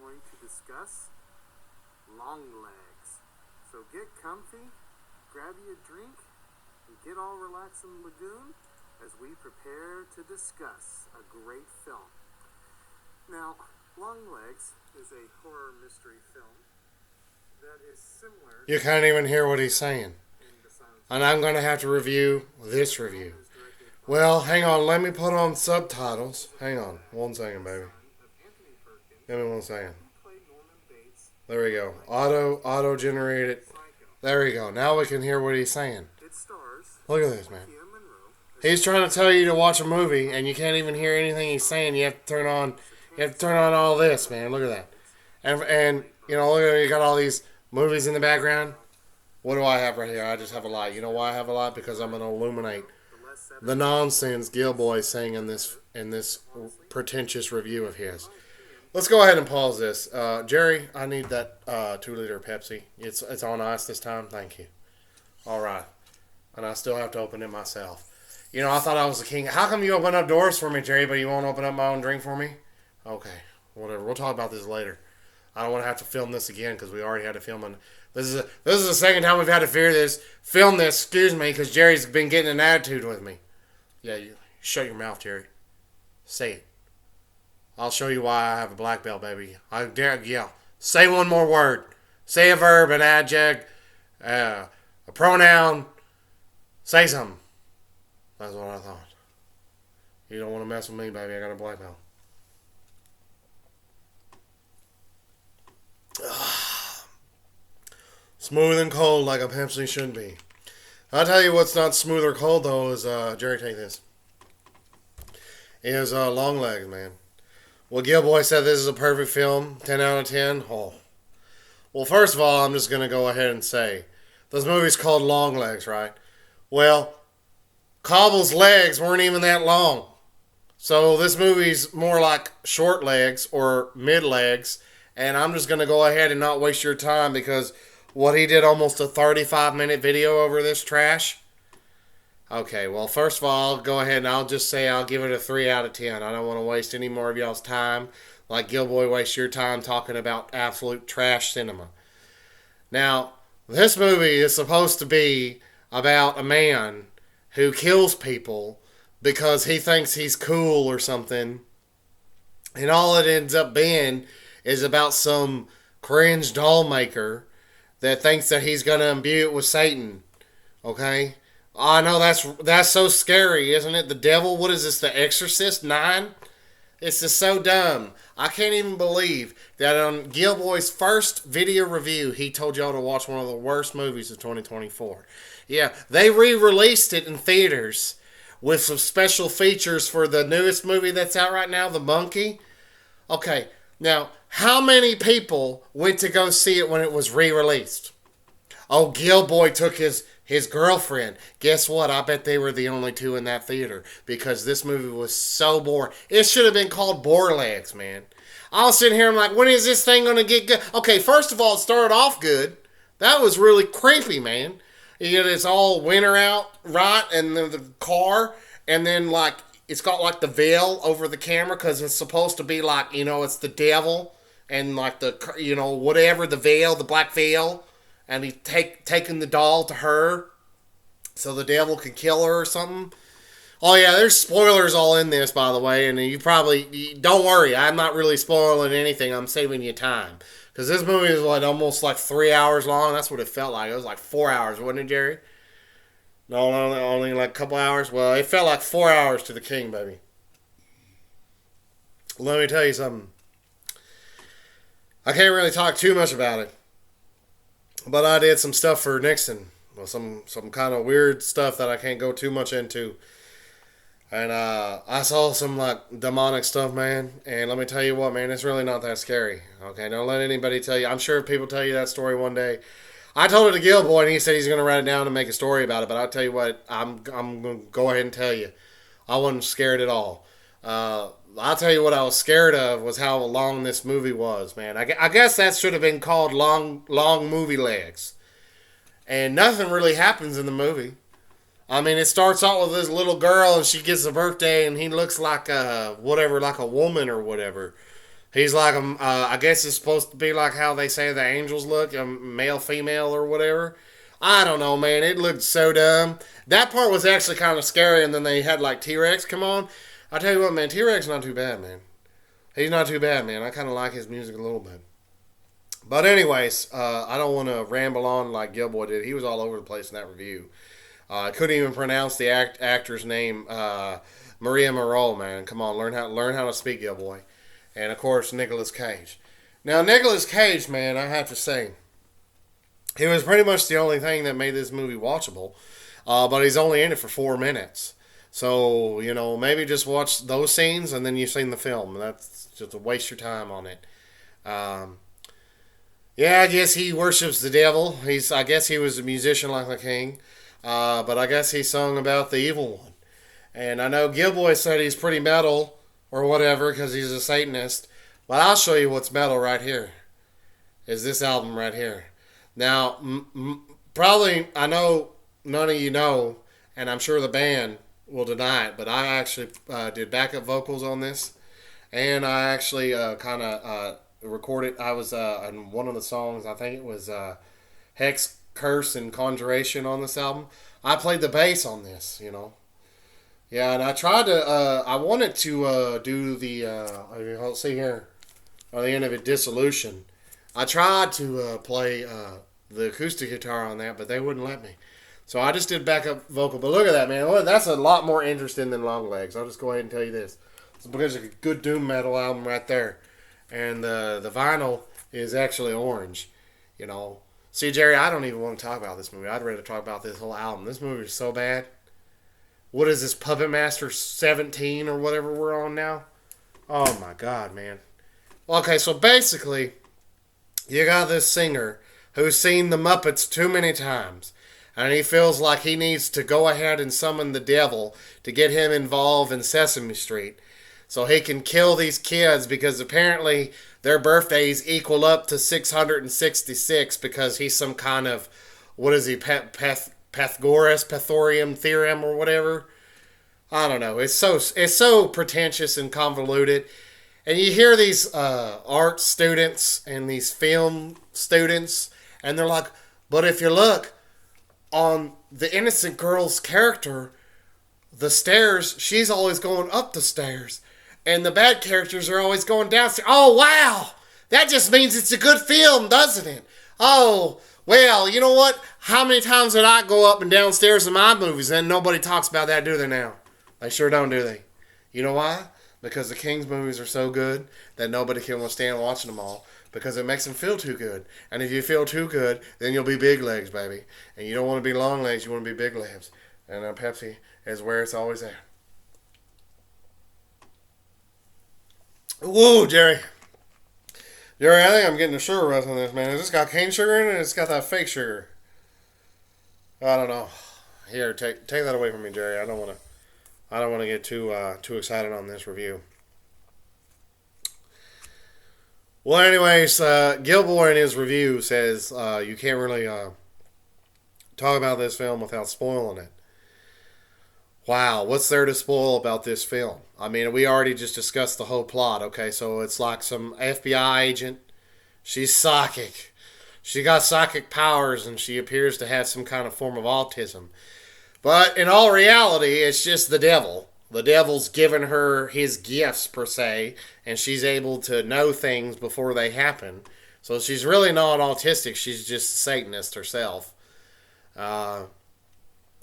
going to discuss Longlegs. So get comfy, grab you a drink, and get all relaxed in the lagoon as we prepare to discuss a great film. Now, Longlegs is a horror mystery film that is similar. You can't even hear what he's saying. And I'm going to have to review this review. Well, hang on. Let me put on subtitles. Hang on. 1 second, baby. Give me 1 second. There we go. Auto-generated. There we go. Now we can hear what he's saying. Look at this, man. He's trying to tell you to watch a movie, and you can't even hear anything he's saying. You have to turn on all this, man. Look at that. And you know, look at it. You got all these movies in the background. What do I have right here? I just have a light. You know why I have a light? Because I'm going to illuminate the nonsense Gill-boy is saying in this pretentious review of his. Let's go ahead and pause this. Jerry, I need that 2-liter Pepsi. It's on ice this time. Thank you. All right. And I still have to open it myself. You know, I thought I was the king. How come you open up doors for me, Jerry, but you won't open up my own drink for me? Okay. Whatever. We'll talk about this later. I don't want to have to film this again because we already had to film it. This is the second time we've had to film this, excuse me, because Jerry's been getting an attitude with me. Yeah, you shut your mouth, Jerry. Say it. I'll show you why I have a black belt, baby. I dare yell. Say one more word. Say a verb, an adjective, a pronoun. Say something. That's what I thought. You don't want to mess with me, baby. I got a black belt. Smooth and cold like a Pepsi should be. I'll tell you what's not smooth or cold, though, is, Jerry, take this. Is Longlegs, man. Well, Gill-boy said this is a perfect film. 10 out of 10. Oh. Well, first of all, I'm just going to go ahead and say, this movie's called Longlegs, right? Well, Cobble's legs weren't even that long. So this movie's more like short legs or mid legs. And I'm just going to go ahead and not waste your time because what he did almost a 35-minute video over this trash. Okay, well, first of all, I'll go ahead and I'll just say I'll give it a 3 out of 10. I don't want to waste any more of y'all's time like Gill-boy wastes your time talking about absolute trash cinema. Now, this movie is supposed to be about a man who kills people because he thinks he's cool or something. And all it ends up being is about some cringe doll maker that thinks that he's going to imbue it with Satan. Okay? I know that's so scary, isn't it? The devil, what is this, The Exorcist 9? It's just so dumb. I can't even believe that on Gill-boy's first video review, he told y'all to watch one of the worst movies of 2024. Yeah, they re-released it in theaters with some special features for the newest movie that's out right now, The Monkey. Okay, now, how many people went to go see it when it was re-released? Oh, Gill-boy took his girlfriend. Guess what? I bet they were the only two in that theater because this movie was so boring. It should have been called Borelegs, man. I was sitting here, I'm like, when is this thing going to get good? Okay, first of all, it started off good. That was really creepy, man. You know, it's all winter out, right? And the car, and then, like, it's got, like, the veil over the camera because it's supposed to be, like, you know, it's the devil and, like, the, you know, whatever, the veil, the black veil. And he's taking the doll to her so the devil can kill her or something. Oh, yeah, there's spoilers all in this, by the way. And don't worry, I'm not really spoiling anything. I'm saving you time. Because this movie is, almost like 3 hours long. That's what it felt like. It was like 4 hours, wasn't it, Jerry? No, only like a couple hours. Well, it felt like 4 hours to the king, baby. Let me tell you something. I can't really talk too much about it. But I did some stuff for Nixon. Well, some kind of weird stuff that I can't go too much into. And I saw some like demonic stuff, man. And let me tell you what, man, it's really not that scary. Okay, don't let anybody tell you. I'm sure people tell you that story one day. I told it to Gill-boy, and he said he's going to write it down and make a story about it. But I'll tell you what, I'm going to go ahead and tell you. I wasn't scared at all. I'll tell you what I was scared of was how long this movie was, man. I guess that should have been called long movie legs. And nothing really happens in the movie. I mean, it starts out with this little girl and she gets a birthday and he looks like like a woman or whatever. He's like I guess it's supposed to be like how they say the angels look, male, female, or whatever. I don't know, man. It looked so dumb. That part was actually kind of scary, and then they had like T-Rex come on. I tell you what, man, T-Rex not too bad, man. He's not too bad, man. I kind of like his music a little bit. But anyways, I don't want to ramble on like Gill-boy did. He was all over the place in that review. I couldn't even pronounce the actor's name, Maria Moreau. Man, come on, learn how to speak, Gill-boy. And of course, Nicolas Cage. Now, Nicolas Cage, man, I have to say, he was pretty much the only thing that made this movie watchable. But he's only in it for 4 minutes. So, maybe just watch those scenes and then you've seen the film. That's just a waste your time on it. Yeah, I guess he worships the devil. I guess he was a musician like the king. But I guess he sung about the evil one. And I know Gill-boy said he's pretty metal or whatever because he's a Satanist. But I'll show you what's metal right here. Is this album right here. Now, probably, I know none of you know, and I'm sure the band will deny it, but I actually did backup vocals on this. And I actually kind of recorded, I was on one of the songs, I think it was Hex, Curse, and Conjuration on this album. I played the bass on this, Yeah, and I tried to, I wanted to do the, let's see here, on the end of it, Dissolution. I tried to play the acoustic guitar on that, but they wouldn't let me. So I just did backup vocal. But look at that, man. Well, that's a lot more interesting than Longlegs. I'll just go ahead and tell you this. It's because it's a good doom metal album right there. And the vinyl is actually orange, See, Jerry, I don't even want to talk about this movie. I'd rather talk about this whole album. This movie is so bad. What is this, Puppet Master 17 or whatever we're on now? Oh, my God, man. Okay, so basically, you got this singer who's seen the Muppets too many times. And he feels like he needs to go ahead and summon the devil to get him involved in Sesame Street. So he can kill these kids because apparently their birthdays equal up to 666 because he's some kind of, what is he, Pythagorean theorem or whatever. I don't know. It's so pretentious and convoluted. And you hear these art students and these film students, and they're like, but if you look on the innocent girl's character, the stairs, she's always going up the stairs. And the bad characters are always going downstairs. Oh, wow! That just means it's a good film, doesn't it? Oh, well, you know what? How many times did I go up and downstairs in my movies and nobody talks about that, do they now? They sure don't, do they? You know why? Because the King's movies are so good that nobody can withstand watching them all. Because it makes them feel too good. And if you feel too good, then you'll be big legs, baby. And you don't want to be long legs, you want to be big legs. And Pepsi is where it's always at. Whoa, Jerry. Jerry, I think I'm getting a sugar rush on this, man. Has this got cane sugar in it? It's got that fake sugar. I don't know. Here, take that away from me, Jerry. I don't want to get too excited on this review. Well, anyways, Gill-boy in his review says you can't really talk about this film without spoiling it. Wow, what's there to spoil about this film? I mean, we already just discussed the whole plot, okay? So it's like some FBI agent. She's psychic. She got psychic powers, and she appears to have some kind of form of autism. But in all reality, it's just the devil. The devil's given her his gifts, per se, and she's able to know things before they happen. So she's really not autistic. She's just a Satanist herself.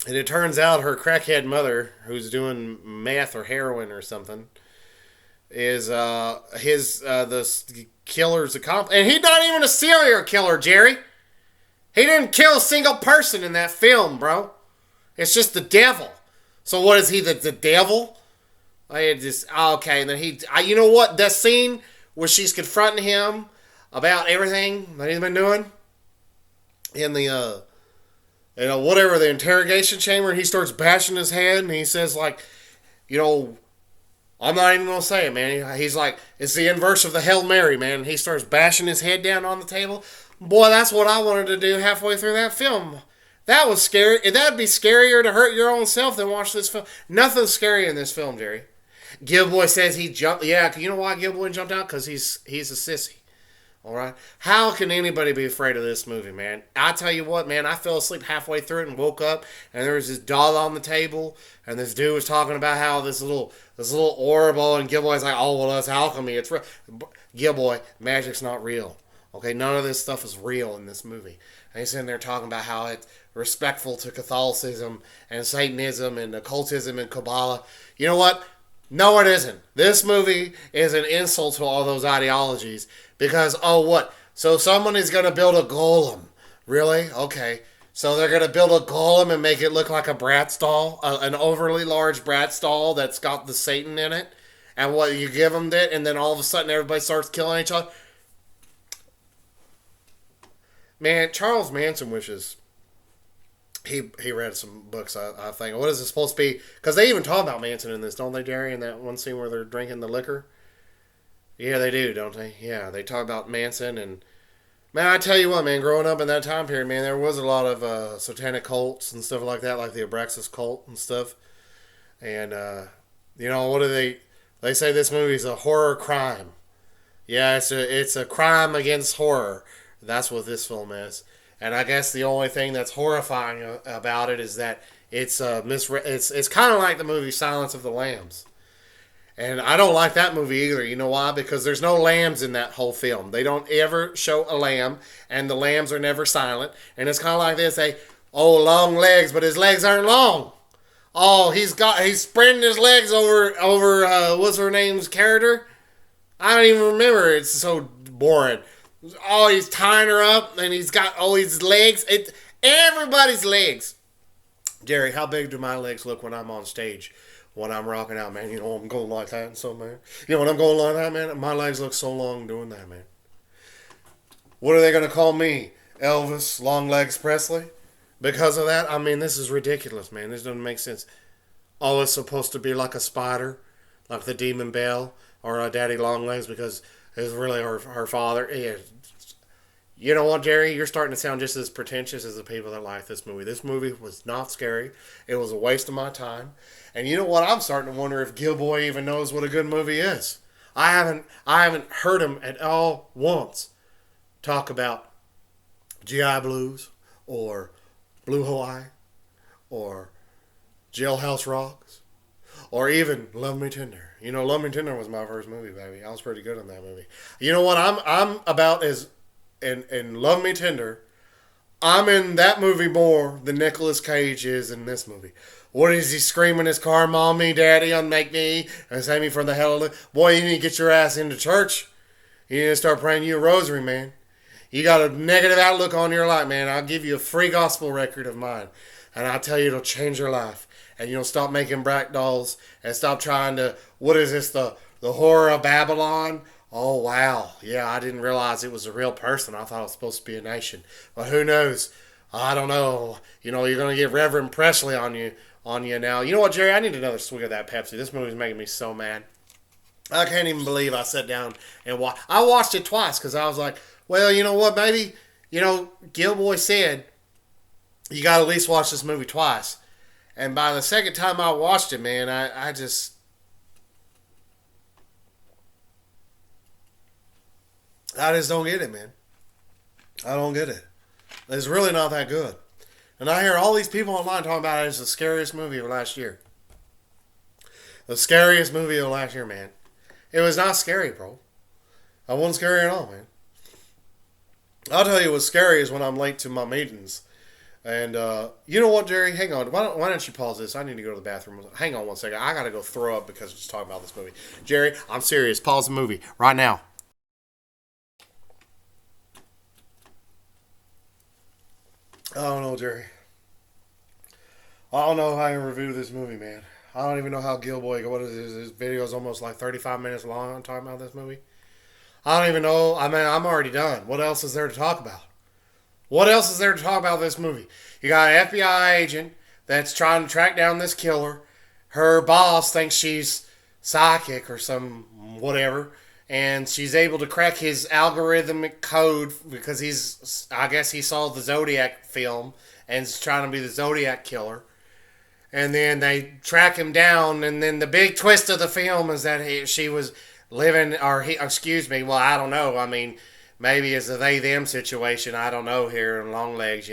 And it turns out her crackhead mother, who's doing meth or heroin or something, is the killer's accomplice. And he's not even a serial killer, Jerry. He didn't kill a single person in that film, bro. It's just the devil. So what is he, the devil? Okay, and then you know what? That scene where she's confronting him about everything that he's been doing in the whatever, the interrogation chamber, and he starts bashing his head, and he says, like, I'm not even going to say it, man. He's like, it's the inverse of the Hail Mary, man. He starts bashing his head down on the table. Boy, that's what I wanted to do halfway through that film. That was scary. That'd be scarier to hurt your own self than watch this film. Nothing's scary in this film, Jerry. Gill-boy says he jumped. Yeah, you know why Gill-boy jumped out? Because he's a sissy. All right. How can anybody be afraid of this movie, man? I tell you what, man. I fell asleep halfway through it and woke up, and there was this doll on the table, and this dude was talking about how this little orb, and Gill-boy's like, oh well, that's alchemy. It's real. Gill-boy, magic's not real. Okay, none of this stuff is real in this movie. And he's sitting there talking about how it's respectful to Catholicism and Satanism and occultism and Kabbalah. You know what? No, it isn't. This movie is an insult to all those ideologies because, oh, what? So someone is going to build a golem. Really? Okay. So they're going to build a golem and make it look like a Bratz doll, an overly large Bratz doll that's got the Satan in it. And what, you give them that, and then all of a sudden everybody starts killing each other? Man, Charles Manson wishes he read some books, I think. What is it supposed to be? Because they even talk about Manson in this, don't they, Jerry? In that one scene where they're drinking the liquor? Yeah, they do, don't they? Yeah, they talk about Manson. And, man, I tell you what, man, growing up in that time period, man, there was a lot of satanic cults and stuff like that, like the Abraxas cult and stuff. And, what do they say this movie is a horror crime. Yeah, it's a crime against horror. That's what this film is. And I guess the only thing that's horrifying about it is that it's it's kind of like the movie Silence of the Lambs. And I don't like that movie either. You know why? Because there's no lambs in that whole film. They don't ever show a lamb, and the lambs are never silent. And it's kind of like this: long legs, but his legs aren't long. Oh, he's spreading his legs over what's her name's character? I don't even remember. It's so boring. Oh, he's tying her up, and he's got all his legs. Everybody's legs. Jerry, how big do my legs look when I'm on stage? When I'm rocking out, man. You know, I'm going like that and so, man. You know, when I'm going like that, man, my legs look so long doing that, man. What are they going to call me? Elvis Longlegs Presley? Because of that? I mean, this is ridiculous, man. This doesn't make sense. Oh, it's supposed to be like a spider, like the Demon Bell, or a Daddy Longlegs, because it's really her father. Yeah. You know what, Jerry? You're starting to sound just as pretentious as the people that like this movie. This movie was not scary. It was a waste of my time. And you know what? I'm starting to wonder if Gill-boy even knows what a good movie is. I haven't heard him at all once talk about GI Blues or Blue Hawaii or Jailhouse Rocks or even Love Me Tender. You know, Love Me Tender was my first movie, baby. I was pretty good in that movie. You know what I'm about is in Love Me Tender, I'm in that movie more than Nicolas Cage is in this movie. What is he screaming in his car? Mommy, Daddy, unmake me and save me from the hell of the... Boy, you need to get your ass into church. You need to start praying you a rosary, man. You got a negative outlook on your life, man. I'll give you a free gospel record of mine. And I'll tell you it'll change your life. And you'll stop making brat dolls and stop trying to... What is this, the horror of Babylon? Oh, wow. Yeah, I didn't realize it was a real person. I thought it was supposed to be a nation. But who knows? I don't know. You know, you're going to get Reverend Presley on you now. You know what, Jerry? I need another swig of that Pepsi. This movie's making me so mad. I can't even believe I sat down and watched. I watched it twice because I was like, well, you know what? Maybe, Gill-boy said you got to at least watch this movie twice. And by the second time I watched it, man, I just don't get it, man. I don't get it. It's really not that good. And I hear all these people online talking about it as the scariest movie of last year. The scariest movie of last year, man. It was not scary, bro. I wasn't scary at all, man. I'll tell you what's scary is when I'm late to my meetings. And you know what, Jerry? Hang on. Why don't you pause this? I need to go to the bathroom. Hang on one second. I got to go throw up because I'm just talking about this movie. Jerry, I'm serious. Pause the movie right now. I don't know, Jerry. I don't know how I review this movie, man. I don't even know how Gill-boy, what is his video is almost like 35 minutes long. I'm talking about this movie. I don't even know. I mean, I'm already done. What else is there to talk about? What else is there to talk about this movie? You got an FBI agent that's trying to track down this killer. Her boss thinks she's psychic or some whatever. And she's able to crack his algorithmic code because I guess he saw the Zodiac film and is trying to be the Zodiac killer. and then they track him down, and then the big twist of the film is that she was living, or he, excuse me, well, I don't know. I mean, maybe it's a they-them situation. I don't know here in Longlegs,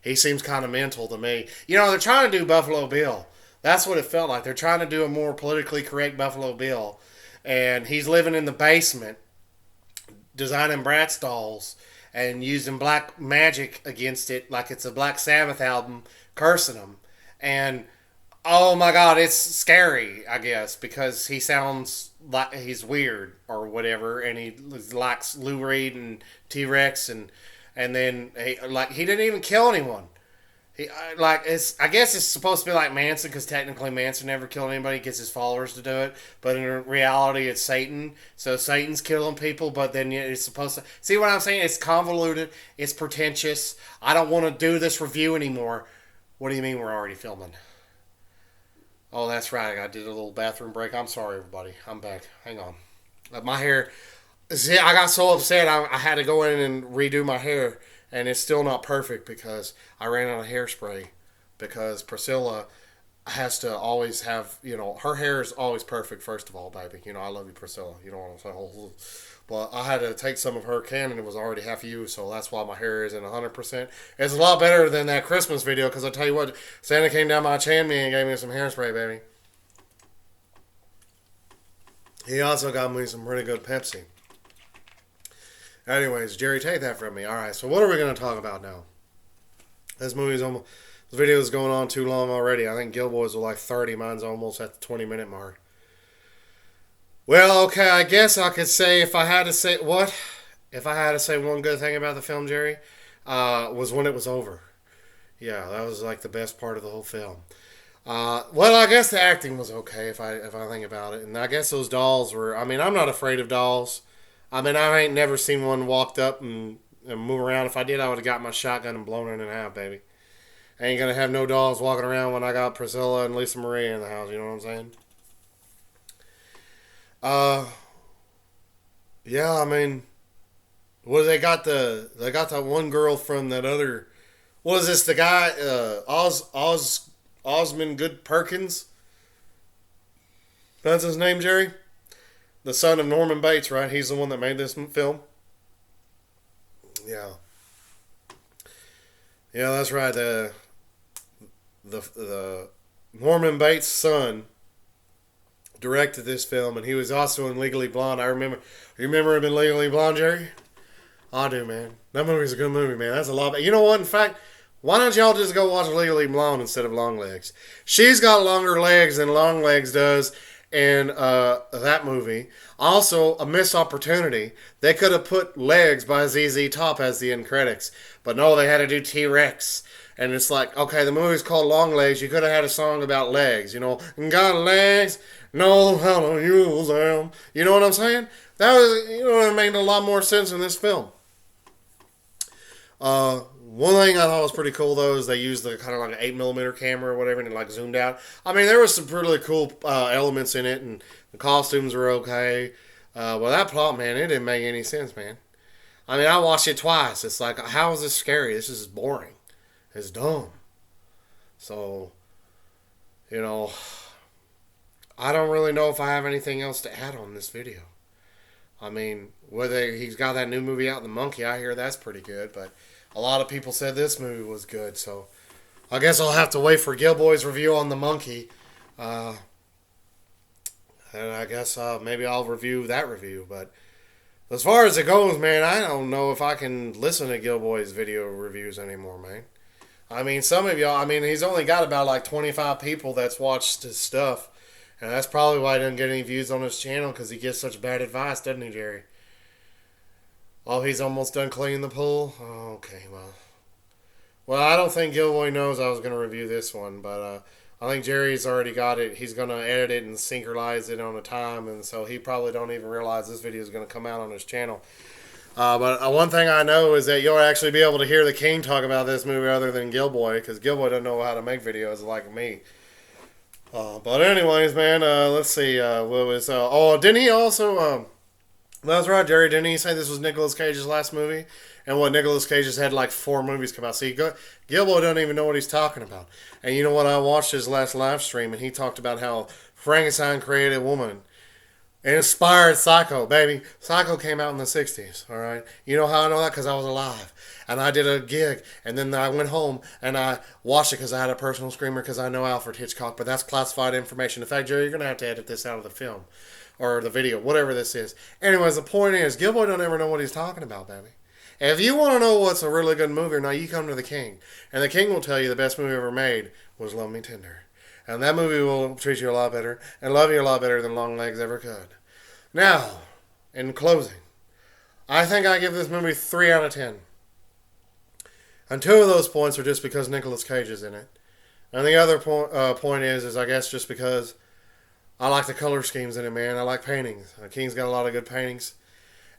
He seems kind of mental to me. They're trying to do Buffalo Bill. That's what it felt like. They're trying to do a more politically correct Buffalo Bill. And he's living in the basement, designing Bratz dolls, and using black magic against it like it's a Black Sabbath album, cursing them. And oh my God, it's scary, I guess, because he sounds like he's weird or whatever, and he likes Lou Reed and T-Rex, and then he didn't even kill anyone. I guess it's supposed to be like Manson, because technically Manson never killed anybody. He gets his followers to do it, but in reality it's Satan. So Satan's killing people, but then it's supposed to see what I'm saying. It's convoluted. It's pretentious. I don't want to do this review anymore. What do you mean we're already filming? Oh, that's right. I did a little bathroom break. I'm sorry, everybody. I'm back. Hang on. My hair. See, I got so upset. I had to go in and redo my hair. And it's still not perfect because I ran out of hairspray. Because Priscilla has to always have, her hair is always perfect, first of all, baby. I love you, Priscilla. You know what I'm saying? But I had to take some of her can, and it was already half used, so that's why my hair isn't 100%. It's a lot better than that Christmas video, because I tell you what, Santa came down my chin and gave me some hairspray, baby. He also got me some really good Pepsi. Anyways, Jerry, take that from me. All right, so what are we going to talk about now? This video is going on too long already. I think Gill-boys are like 30. Mine's almost at the 20-minute mark. Well, okay, I guess I could say if I had to say one good thing about the film, Jerry, was when it was over. Yeah, that was like the best part of the whole film. Well, I guess the acting was okay if I think about it, and I guess those dolls were. I mean, I'm not afraid of dolls. I mean, I ain't never seen one walked up and move around. If I did, I would have got my shotgun and blown it in half, baby. I ain't gonna have no dolls walking around when I got Priscilla and Lisa Marie in the house. You know what I'm saying? Yeah. I mean, well, they got that one girl from that other. What is this? The guy, Osmond Good Perkins. That's his name, Jerry. The son of Norman Bates, right? He's the one that made this film. Yeah. Yeah, that's right. The Norman Bates' son directed this film, and he was also in Legally Blonde. You remember him in Legally Blonde, Jerry? I do, man. That movie's a good movie, man. That's a lot. You know what? In fact, why don't y'all just go watch Legally Blonde instead of Longlegs? She's got longer legs than Longlegs does in that movie. Also, a missed opportunity. They could have put Legs by ZZ Top as the end credits, but no, they had to do T-Rex. And it's like, okay, the movie's called Longlegs. You could have had a song about legs, Got legs, know how to use them. You know what I'm saying? It made a lot more sense in this film. One thing I thought was pretty cool, though, is they used the kind of like an 8mm camera or whatever, and it like zoomed out. I mean, there was some really cool elements in it, and the costumes were okay. Well, that plot, man, it didn't make any sense, man. I mean, I watched it twice. It's like, how is this scary? This is boring. It's dumb. So, I don't really know if I have anything else to add on this video. I mean, whether he's got that new movie out, The Monkey, I hear that's pretty good, but a lot of people said this movie was good, so I guess I'll have to wait for Gill-boy's review on The Monkey. And I guess maybe I'll review that review, but as far as it goes, man, I don't know if I can listen to Gill-boy's video reviews anymore, man. I mean, some of y'all, he's only got about like 25 people that's watched his stuff. And that's probably why he doesn't get any views on his channel, because he gives such bad advice, doesn't he, Jerry? Oh, he's almost done cleaning the pool? Oh, okay, well. Well, I don't think Gill-boy knows I was going to review this one, but I think Jerry's already got it. He's going to edit it and synchronize it on a time, and so he probably don't even realize this video is going to come out on his channel. But one thing I know is that you'll actually be able to hear the King talk about this movie other than Gill-boy, because Gill-boy doesn't know how to make videos like me. But anyways, man, let's see. What was? Didn't he also? That's right, Jerry. Didn't he say this was Nicolas Cage's last movie? And what, Nicolas Cage has had like 4 movies come out. See, Gilbo doesn't even know what he's talking about. And you know what? I watched his last live stream, and he talked about how Frankenstein created a woman. Inspired Psycho, baby. Psycho came out in the 60s, all right? You know how I know that? Because I was alive. And I did a gig, and then I went home and I watched it because I had a personal screamer because I know Alfred Hitchcock, but that's classified information. In fact, Jerry, you're going to have to edit this out of the film or the video, whatever this is. Anyways, the point is, Gilboy don't ever know what he's talking about, baby. If you want to know what's a really good movie, now you come to the King. And the King will tell you the best movie ever made was Love Me Tender. And that movie will treat you a lot better and love you a lot better than Longlegs ever could. Now, in closing, I think I give this movie 3 out of 10. And 2 of those points are just because Nicolas Cage is in it. And the other point is I guess just because I like the color schemes in it, man. I like paintings. King's got a lot of good paintings.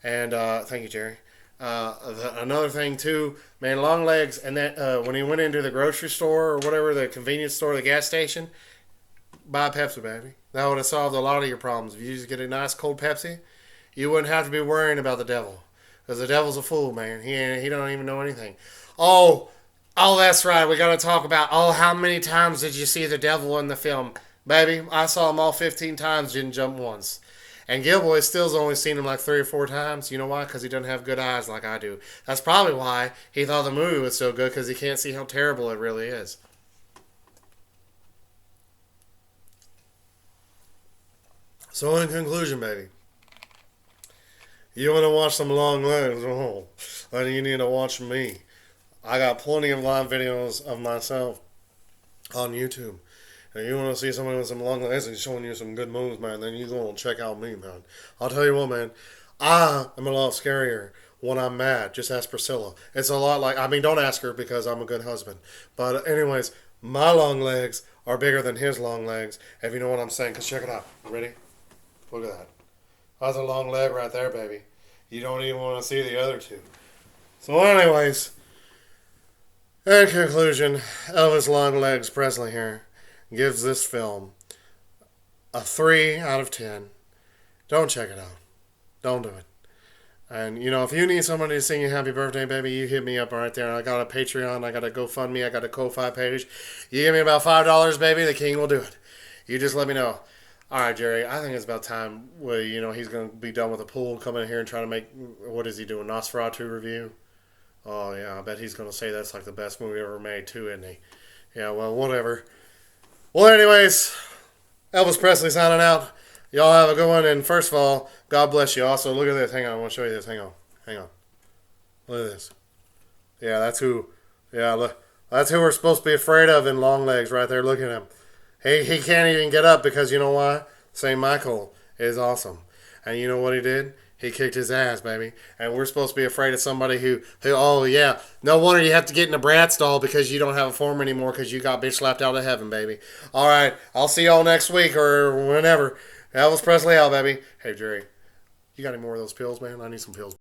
And thank you, Jerry. Another thing too, man, Longlegs, and that when he went into the grocery store or whatever, the convenience store, the gas station, buy a Pepsi, baby. That would have solved a lot of your problems. If you just get a nice cold Pepsi, you wouldn't have to be worrying about the devil, because the devil's a fool, man. He don't even know anything. Oh, that's right. We got to talk about. Oh, how many times did you see the devil in the film, baby? I saw him all 15 times. Didn't jump once. And Gill-boy still's only seen him like 3 or 4 times. You know why? Because he doesn't have good eyes like I do. That's probably why he thought the movie was so good, because he can't see how terrible it really is. So in conclusion, baby, you want to watch some Longlegs? Oh, then you need to watch me. I got plenty of live videos of myself on YouTube. And you want to see somebody with some long legs and showing you some good moves, man, then you going to check out me, man. I'll tell you what, man. I am a lot scarier when I'm mad. Just ask Priscilla. It's a lot like, I mean, don't ask her because I'm a good husband. But anyways, my long legs are bigger than his long legs, if you know what I'm saying. Because check it out. Ready? Look at that. That's a long leg right there, baby. You don't even want to see the other 2. So anyways, in conclusion, Elvis Longlegs Presley here gives this film a 3 out of 10. Don't check it out. Don't do it. And, you know, if you need somebody to sing you happy birthday, baby, you hit me up right there. I got a Patreon. I got a GoFundMe. I got a Ko-Fi page. You give me about $5, baby, the King will do it. You just let me know. All right, Jerry, I think it's about time where, you know, he's going to be done with the pool, come in here and try to make, what is he doing, Nosferatu review? Oh, yeah, I bet he's going to say that's like the best movie ever made, too, isn't he? Yeah, well, whatever. Well, anyways, Elvis Presley signing out. Y'all have a good one. And first of all, God bless you. Also, look at this. Hang on. I want to show you this. Hang on. Look at this. Yeah, that's who. Yeah, look. That's who we're supposed to be afraid of in Longlegs right there. Look at him. He can't even get up because you know why? St. Michael is awesome. And you know what he did? He kicked his ass, baby. And we're supposed to be afraid of somebody who, oh, yeah. No wonder you have to get in a brat stall because you don't have a form anymore because you got bitch slapped out of heaven, baby. All right. I'll see y'all next week or whenever. Elvis Presley out, baby. Hey, Jerry, you got any more of those pills, man? I need some pills.